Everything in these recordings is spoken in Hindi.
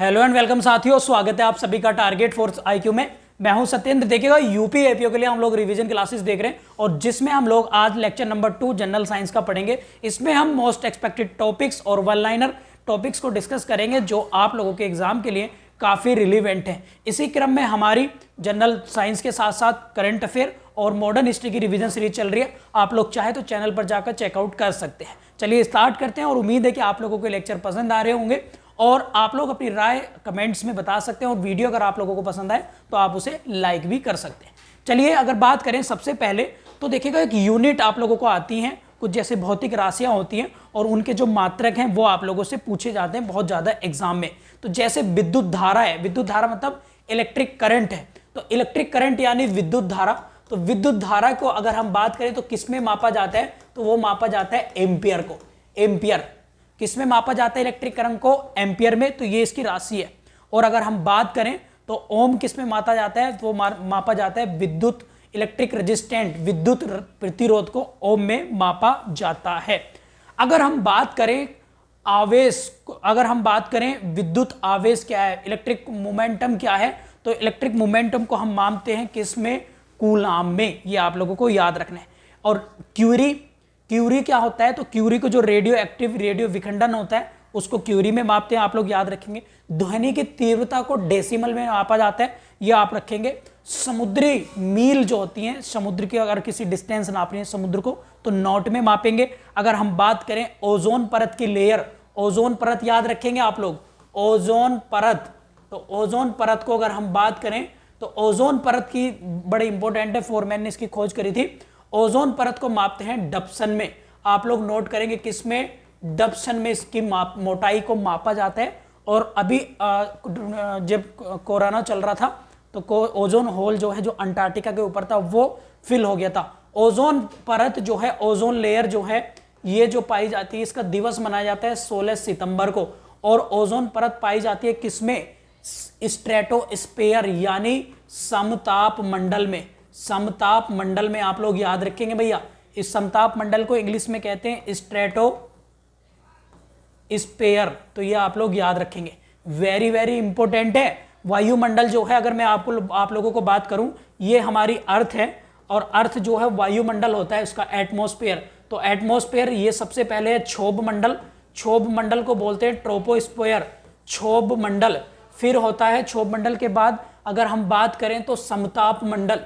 हेलो एंड वेलकम साथियों, स्वागत है आप सभी का टारगेट फोर्स आईक्यू में। मैं हूं सत्येंद्र। देखिएगा यूपी एपीओ के लिए हम लोग रिवीजन क्लासेस देख रहे हैं और जिसमें हम लोग आज लेक्चर नंबर 2 जनरल साइंस का पढ़ेंगे। इसमें हम मोस्ट एक्सपेक्टेड टॉपिक्स और वन लाइनर टॉपिक्स को डिस्कस करेंगे जो आप लोगों के एग्जाम के लिए काफ़ी रिलीवेंट है। इसी क्रम में हमारी जनरल साइंस के साथ साथ करंट अफेयर और मॉडर्न हिस्ट्री की रिवीजन सीरीज चल रही है। आप लोग चाहे तो चैनल पर जाकर चेकआउट कर सकते हैं। चलिए स्टार्ट करते हैं और उम्मीद है कि आप लोगों को लेक्चर पसंद आ रहे होंगे और आप लोग अपनी राय कमेंट्स में बता सकते हैं और वीडियो अगर आप लोगों को पसंद आए तो आप उसे लाइक भी कर सकते हैं। चलिए अगर बात करें सबसे पहले तो देखिएगा एक यूनिट आप लोगों को आती हैं, कुछ जैसे भौतिक राशियां होती हैं और उनके जो मात्रक हैं वो आप लोगों से पूछे जाते हैं बहुत ज़्यादा एग्जाम में। तो जैसे विद्युत धारा है, विद्युत धारा मतलब इलेक्ट्रिक करंट है, तो इलेक्ट्रिक करंट यानी विद्युत धारा। तो विद्युत धारा को अगर हम बात करें तो किस में मापा जाता है, तो वो मापा जाता है एम्पियर को। एम्पियर किस में मापा जाता है इलेक्ट्रिक करंट को? एम्पियर में। तो ये इसकी राशि है। और अगर हम बात करें तो ओम किस में मापा जाता है, तो मापा जाता है विद्युत इलेक्ट्रिक रेजिस्टेंट, विद्युत प्रतिरोध को ओम में मापा जाता है। अगर हम बात करें आवेश, अगर हम बात करें विद्युत आवेश क्या है, इलेक्ट्रिक मोमेंटम क्या है, तो इलेक्ट्रिक मोमेंटम को हम मापते हैं किस में? कूलाम में। ये आप लोगों को याद रखना है। और क्यूरी, क्यूरी क्या होता है, तो क्यूरी को जो रेडियो एक्टिव रेडियो विखंडन होता है उसको क्यूरी में मापते हैं, आप लोग याद रखेंगे। ध्वनि की तीव्रता को डेसिमल में मापा जाता है, ये आप रखेंगे। समुद्री मील जो होती हैं, समुद्र की अगर किसी डिस्टेंस नापनी है समुद्र को तो नॉट में मापेंगे। अगर हम बात करें ओजोन परत की लेयर, ओजोन परत याद रखेंगे आप लोग, ओजोन परत। तो ओजोन परत को अगर हम बात करें तो ओजोन परत की बड़ी इंपॉर्टेंट है, फोरमैन ने इसकी खोज करी थी। ओजोन परत को मापते हैं डप्सन में। आप लोग नोट करेंगे किस में? डप्सन में इसकी मोटाई को मापा जाता है। और अभी जब कोरोना चल रहा था तो ओजोन होल जो है, जो अंटार्कटिका के ऊपर था, वो फिल हो गया था। ओजोन परत जो है, ओजोन लेयर जो है, ये जो पाई जाती है, इसका दिवस मनाया जाता है 16 सितंबर को। और ओजोन परत पाई जाती है किसमें? स्ट्रेटोस्फेयर यानी समताप मंडल में। समताप मंडल में आप लोग याद रखेंगे भैया। इस समताप मंडल को इंग्लिश में कहते हैं स्ट्रेटोस्फेयर। तो ये आप लोग याद रखेंगे, वेरी वेरी इंपॉर्टेंट है। वायुमंडल जो है, अगर मैं आप लोगों को बात करूं, ये हमारी अर्थ है और अर्थ जो है वायुमंडल होता है, उसका एटमॉस्फेयर। तो एटमॉस्फेयर ये सबसे पहले है क्षोभ मंडल। क्षोभ मंडल को बोलते हैं ट्रोपोस्फेयर, क्षोभ मंडल। फिर होता है क्षोभ मंडल के बाद अगर हम बात करें तो समताप मंडल।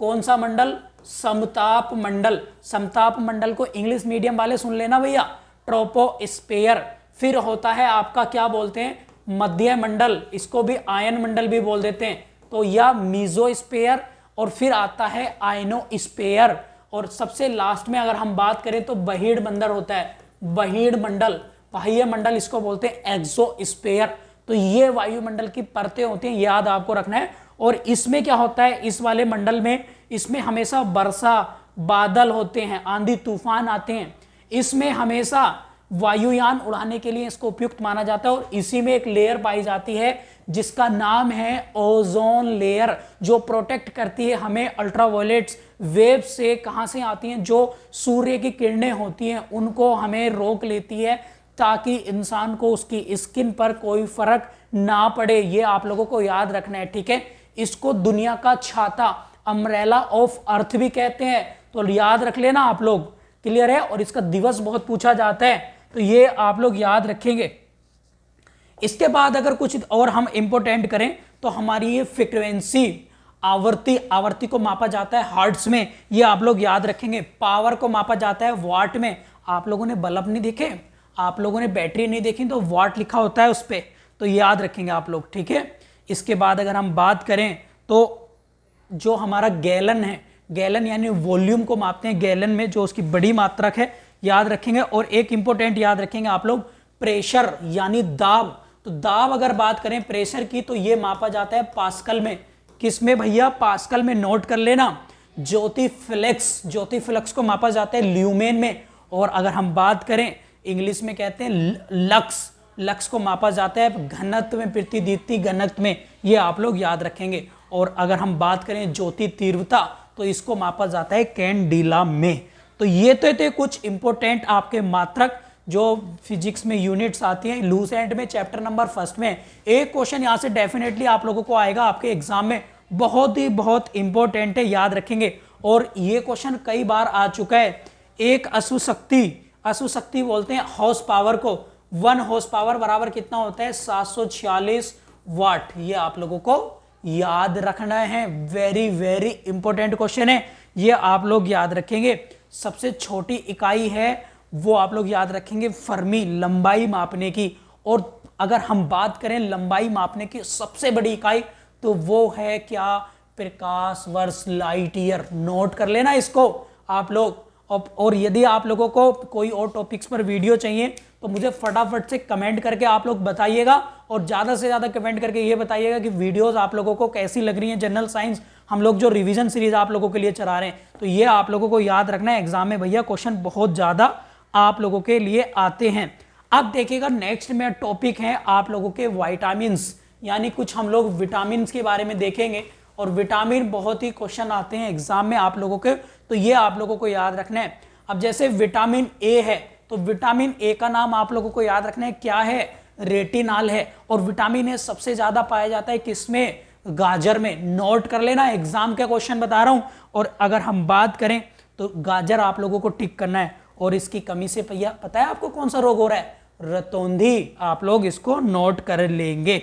कौन सा मंडल? समताप मंडल। समताप मंडल को इंग्लिश मीडियम वाले सुन लेना भैया, ट्रोपोस्फेयर। फिर होता है आपका क्या बोलते हैं? मध्य मंडल, इसको भी आयन मंडल भी बोल देते हैं, तो या मीजोस्फेयर। और फिर आता है आयनोस्फेयर। और सबसे लास्ट में अगर हम बात करें तो बहिर्ड मंडल होता है, बहिर्ड मंडल, बाह्य मंडल, इसको बोलते हैं एक्सोस्फेयर। तो ये वायुमंडल की परतें होती हैं, याद आपको रखना है। और इसमें क्या होता है, इस वाले मंडल में, इसमें हमेशा वर्षा, बादल होते हैं, आंधी तूफान आते हैं। इसमें हमेशा वायुयान उड़ाने के लिए इसको उपयुक्त माना जाता है। और इसी में एक लेयर पाई जाती है जिसका नाम है ओजोन लेयर, जो प्रोटेक्ट करती है हमें अल्ट्रावायलेट्स वेव से। कहां से आती हैं? जो सूर्य की किरणें होती हैं उनको हमें रोक लेती है ताकि इंसान को उसकी स्किन पर कोई फर्क ना पड़े। ये आप लोगों को याद रखना है, ठीक है। इसको दुनिया का छाता, अम्ब्रेला ऑफ अर्थ भी कहते हैं, तो याद रख लेना आप लोग, क्लियर है। और इसका दिवस बहुत पूछा जाता है, तो ये आप लोग याद रखेंगे। इसके बाद अगर कुछ और हम इंपोर्टेंट करें तो हमारी ये फ्रीक्वेंसी, आवर्ती, आवर्ती को मापा जाता है हर्ट्ज में, ये आप लोग याद रखेंगे। पावर को मापा जाता है वाट में। आप लोगों ने बल्ब नहीं देखे, आप लोगों ने बैटरी नहीं देखी, तो वाट लिखा होता है उस पर, तो याद रखेंगे आप लोग, ठीक है। इसके बाद अगर हम बात करें तो जो हमारा गैलन है, गैलन यानी वॉल्यूम को मापते हैं गैलन में, जो उसकी बड़ी मात्रक है, याद रखेंगे। और एक इंपॉर्टेंट याद रखेंगे आप लोग, प्रेशर यानी दाब। तो दाब अगर बात करें प्रेशर की तो ये मापा जाता है पास्कल में। किस में भैया? पास्कल में, नोट कर लेना। ज्योति फ्लक्स, ज्योति फ्लक्स को मापा जाता है ल्यूमेन में। और अगर हम बात करें इंग्लिश में कहते हैं लक्स, लक्स को मापा जाता है घनत्व में, प्रतिदीप्ति घनत्व में, ये आप लोग याद रखेंगे। और अगर हम बात करें ज्योति तीव्रता तो इसको मापा जाता है कैंडिला में। तो ये तो थे कुछ इंपॉर्टेंट आपके मात्रक जो फिजिक्स में यूनिट्स आती हैं लूसेंट में चैप्टर नंबर फर्स्ट में एक क्वेश्चन यहाँ से डेफिनेटली आप लोगों को आएगा आपके एग्जाम में, बहुत ही बहुत इंपॉर्टेंट है, याद रखेंगे। और ये क्वेश्चन कई बार आ चुका है। एक अश्वशक्ति बोलते हैं हॉर्स पावर को, 1 हॉर्स पावर बराबर कितना होता है 746 वाट। ये आप लोगों को याद रखना है, वेरी वेरी इंपॉर्टेंट क्वेश्चन है, ये आप लोग याद रखेंगे। सबसे छोटी इकाई है वो आप लोग याद रखेंगे फर्मी, लंबाई मापने की। और अगर हम बात करें लंबाई मापने की सबसे बड़ी इकाई तो वो है क्या, प्रकाश वर्ष, लाइट ईयर। नोट कर लेना इसको आप लोग। और यदि आप लोगों को कोई और टॉपिक्स पर वीडियो चाहिए तो मुझे फटाफट से कमेंट करके आप लोग बताइएगा, और ज़्यादा से ज़्यादा कमेंट करके ये बताइएगा कि वीडियोस आप लोगों को कैसी लग रही हैं। जनरल साइंस हम लोग जो रिवीजन सीरीज आप लोगों के लिए चला रहे हैं, तो ये आप लोगों को याद रखना है, एग्जाम में भैया क्वेश्चन बहुत ज़्यादा आप लोगों के लिए आते हैं। अब देखिएगा नेक्स्ट में टॉपिक है आप लोगों के विटामिन्स, यानी कुछ हम लोग विटामिन के बारे में देखेंगे। और विटामिन बहुत ही क्वेश्चन आते हैं एग्जाम में आप लोगों के, तो ये आप लोगों को याद रखना है। अब जैसे विटामिन ए है तो विटामिन ए का नाम आप लोगों को याद रखना है क्या है, रेटिनॉल है। और विटामिन ए सबसे ज्यादा पाया जाता है किसमें, गाजर में। नोट कर लेना, एग्जाम का क्वेश्चन बता रहा हूं। और अगर हम बात करें तो गाजर आप लोगों को टिक करना है। और इसकी कमी से भैया पता है आपको कौन सा रोग हो रहा है, रतौंधी। आप लोग इसको नोट कर लेंगे।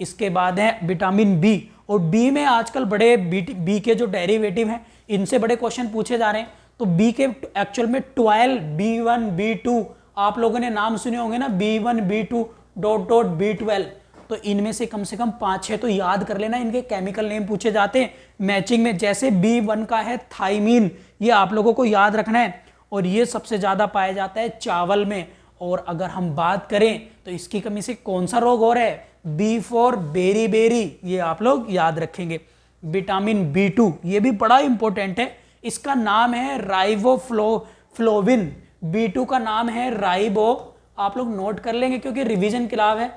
इसके बाद है विटामिन बी, और बी में आजकल बड़े बी के जो डेरिवेटिव हैं इनसे बड़े क्वेश्चन पूछे जा रहे हैं। तो बी के एक्चुअल में 12, B1 B2 आप लोगों ने नाम सुने होंगे ना, B1 B2 dot dot B12। तो इनमें से कम 5-6 तो याद कर लेना, इनके केमिकल नेम पूछे जाते हैं मैचिंग में। जैसे B1 का है थाइमीन, ये आप लोगों को याद रखना है, और ये सबसे ज्यादा पाया जाता है चावल में। और अगर हम बात करें तो इसकी कमी से कौन सा रोग हो रहा है, B4 बेरी बेरी, ये आप लोग याद रखेंगे। विटामिन B2 ये भी बड़ा इंपॉर्टेंट है, इसका नाम है राइबोफ्लोविन। B2 का नाम है राइबो, आप लोग नोट कर लेंगे क्योंकि रिवीजन के लाभ है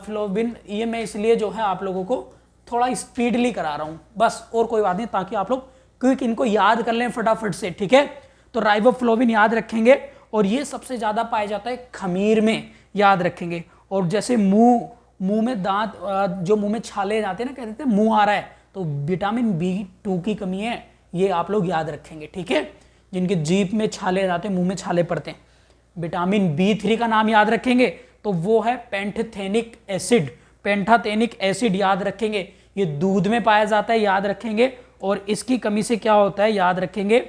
फ्लोविन। ये मैं इसलिए जो है आप लोगों को थोड़ा स्पीडली करा रहा हूं बस, और कोई बात नहीं, ताकि आप लोग क्विक इनको याद कर लें फटाफट से, ठीक है। तो राइबोफ्लोविन याद रखेंगे, और ये सबसे ज्यादा पाया जाता है खमीर में, याद रखेंगे। और जैसे मुंह में दांत, जो मुंह में छाले जाते हैं ना, कहते हैं मुंह आ रहा है, तो विटामिन B2 की कमी है, ये आप लोग याद रखेंगे, ठीक है। जिनके जीभ में छाले जाते हैं, मुंह में छाले पड़ते हैं। विटामिन B3 का नाम याद रखेंगे तो वो है पेंटाथेनिक एसिड, पेंटाथेनिक एसिड याद रखेंगे। ये दूध में पाया जाता है, याद रखेंगे। और इसकी कमी से क्या होता है, याद रखेंगे,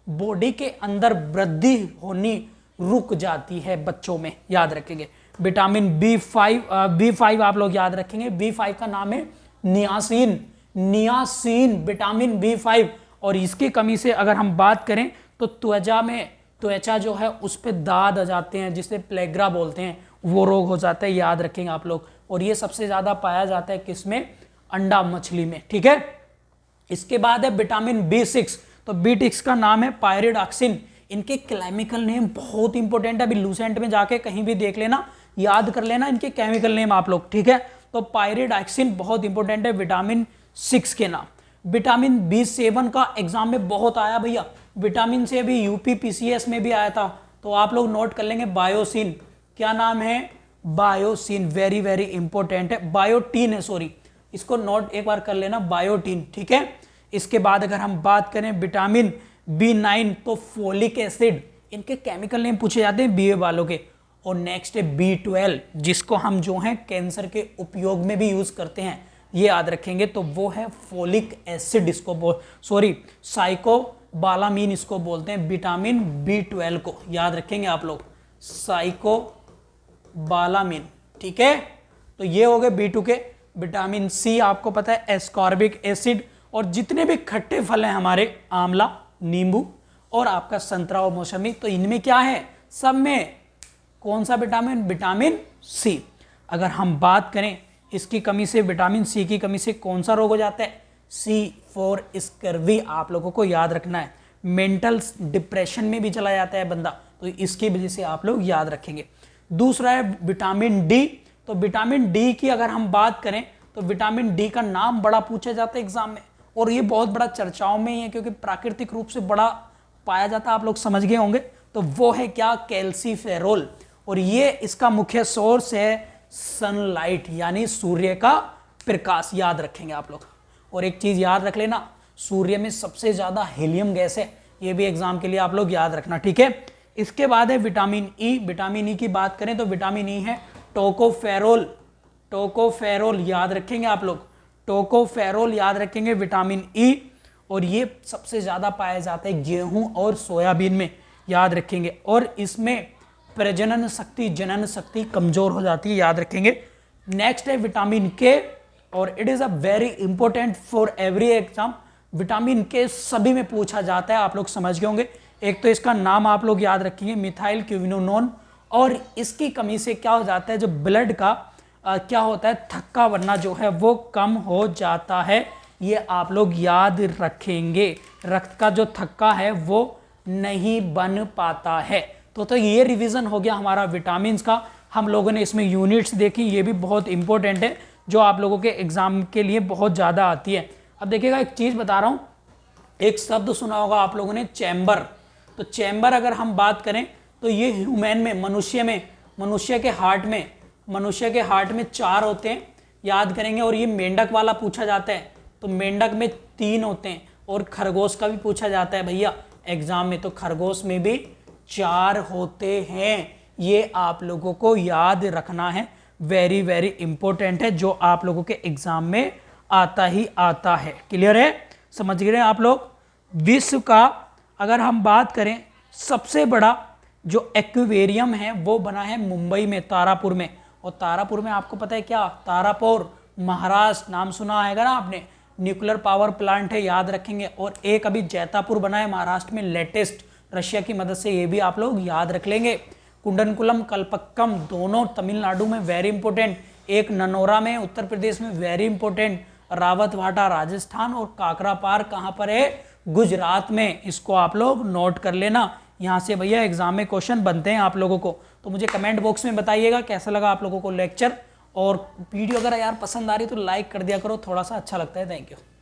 बॉडी के अंदर वृद्धि होनी रुक जाती है बच्चों में, याद रखेंगे। विटामिन B5 आप लोग याद रखेंगे। B5 का नाम है नियासिन, नियासिन विटामिन B5। और इसकी कमी से अगर हम बात करें तो त्वचा जो है उस पर दाद आ जाते हैं, जिसे प्लेग्रा बोलते हैं, वो रोग हो जाता है, याद रखेंगे आप लोग। और ये सबसे ज्यादा पाया जाता है किसमें, अंडा मछली में, ठीक है। इसके बाद है विटामिन B6, तो B6 का नाम है पायरिडॉक्सिन। इनके केमिकल नेम बहुत इंपॉर्टेंट है, अभी लूसेंट में जाके कहीं भी देख लेना, याद कर लेना इनके केमिकल नेम आप लोग, ठीक है। तो पायरिडॉक्सिन बहुत इंपॉर्टेंट है विटामिन 6 के नाम। विटामिन B7 का एग्जाम में बहुत आया भैया, विटामिन से अभी यूपी PCS में भी आया था, तो आप लोग नोट कर लेंगे। बायोसिन, क्या नाम है, बायोसिन, वेरी वेरी इंपॉर्टेंट है। बायोटीन है, सॉरी, इसको नोट एक बार कर लेना, बायोटीन, ठीक है। इसके बाद अगर हम बात करें विटामिन B9 तो फोलिक एसिड, इनके केमिकल नेम पूछे जाते हैं BA वालों के। और नेक्स्ट है B12, जिसको हम जो है कैंसर के उपयोग में भी यूज करते हैं, ये याद रखेंगे। तो वो है फोलिक एसिड, इसको साइकोबालामीन इसको बोलते हैं, विटामिन B12 को याद रखेंगे आप लोग, साइकोबालामीन, ठीक है। तो ये हो गए B2 के। विटामिन C आपको पता है एस्कॉर्बिक एसिड। और जितने भी खट्टे फल हैं हमारे, आंवला, नींबू और आपका संतरा और मौसमी, तो इनमें क्या है, सब में कौन सा विटामिन, विटामिन C। अगर हम बात करें इसकी कमी से, विटामिन C की कमी से कौन सा रोग हो जाता है, C4 स्कर्वी, आप लोगों को याद रखना है। मेंटल डिप्रेशन में भी चला जाता है बंदा, तो इसकी वजह से आप लोग याद रखेंगे। दूसरा है विटामिन D, तो विटामिन D की अगर हम बात करें तो विटामिन D का नाम बड़ा पूछा जाता है एग्जाम में, और ये बहुत बड़ा चर्चाओं में ही है क्योंकि प्राकृतिक रूप से बड़ा पाया जाता है, आप लोग समझ गए होंगे। तो वो है क्या, कैल्सीफेरोल। और ये इसका मुख्य सोर्स है सनलाइट, यानी सूर्य का प्रकाश, याद रखेंगे आप लोग। और एक चीज याद रख लेना, सूर्य में सबसे ज्यादा हीलियम गैस है, ये भी एग्जाम के लिए आप लोग याद रखना, ठीक है। इसके बाद है विटामिन ई। विटामिन ई की बात करें तो विटामिन ई है टोकोफेरोल। टोकोफेरोल याद रखेंगे आप लोग, टोकोफेरोल याद रखेंगे, विटामिन ई। और ये सबसे ज्यादा पाया जाता है गेहूं और सोयाबीन में, याद रखेंगे। और इसमें प्रजनन शक्ति, जनन शक्ति कमजोर हो जाती है, याद रखेंगे। नेक्स्ट है विटामिन के, और it is a very important for every exam. Vitamin के सभी में पूछा जाता है, आप लोग समझ गए होंगे। एक तो इसका नाम आप लोग याद रखेंगे, मिथाइल क्विनोलोन। और इसकी कमी से क्या हो जाता है, जो ब्लड का क्या होता है, थक्का बनना जो है वो कम हो जाता है, ये आप लोग याद रखेंगे। रक्त का जो थक्का है वो नहीं बन पाता है। तो ये रिवीजन हो गया हमारा विटामिन का। हम लोगों ने इसमें यूनिट्स देखी, ये भी बहुत इंपॉर्टेंट है, जो आप लोगों के एग्जाम के लिए बहुत ज़्यादा आती है। अब देखिएगा, एक चीज़ बता रहा हूँ, एक शब्द सुना होगा आप लोगों ने, चैम्बर। तो चैम्बर अगर हम बात करें तो ये ह्यूमन में, मनुष्य के हार्ट में 4 होते हैं, याद करेंगे। और ये मेंढक वाला पूछा जाता है तो मेंढक में 3 होते हैं। और खरगोश का भी पूछा जाता है भैया एग्जाम में, तो खरगोश में भी 4 होते हैं। ये आप लोगों को याद रखना है, वेरी वेरी इंपॉर्टेंट है, जो आप लोगों के एग्जाम में आता ही आता है। क्लियर है, समझ गए आप लोग। विश्व का अगर हम बात करें, सबसे बड़ा जो एक्वेरियम है वो बना है मुंबई में, तारापुर में। और तारापुर में आपको पता है क्या, तारापुर महाराष्ट्र, नाम सुना आएगा ना आपने, न्यूक्लियर पावर प्लांट है, याद रखेंगे। और एक अभी जैतापुर बना है महाराष्ट्र में, लेटेस्ट, रशिया की मदद से, ये भी आप लोग याद रख लेंगे। कुंडनकुलम, कल्पक्कम दोनों तमिलनाडु में, वेरी इंपॉर्टेंट। एक ननौरा में उत्तर प्रदेश में, वेरी इंपॉर्टेंट। रावतभाटा राजस्थान, और काकरापार कहाँ पर है, गुजरात में। इसको आप लोग नोट कर लेना, यहाँ से भैया एग्जाम में क्वेश्चन बनते हैं आप लोगों को। तो मुझे कमेंट बॉक्स में बताइएगा कैसा लगा आप लोगों को लेक्चर। और वीडियो अगर यार पसंद आ रही तो लाइक कर दिया करो, थोड़ा सा अच्छा लगता है। Thank you.